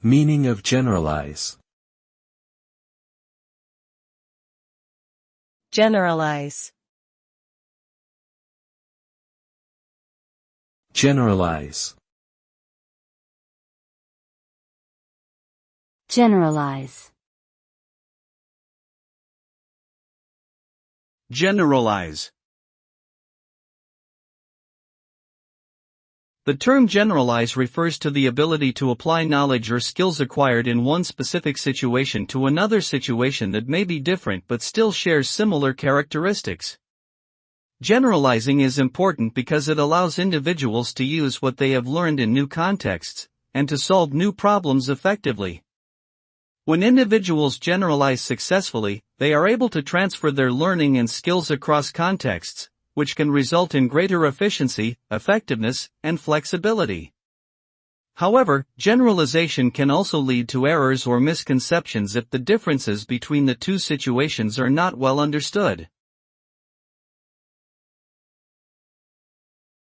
Meaning of generalize. Generalize. Generalize. Generalize. Generalize. The term generalize refers to the ability to apply knowledge or skills acquired in one specific situation to another situation that may be different but still shares similar characteristics. Generalizing is important because it allows individuals to use what they have learned in new contexts, and to solve new problems effectively. When individuals generalize successfully, they are able to transfer their learning and skills across contexts, which can result in greater efficiency, effectiveness, and flexibility. However, generalization can also lead to errors or misconceptions if the differences between the two situations are not well understood.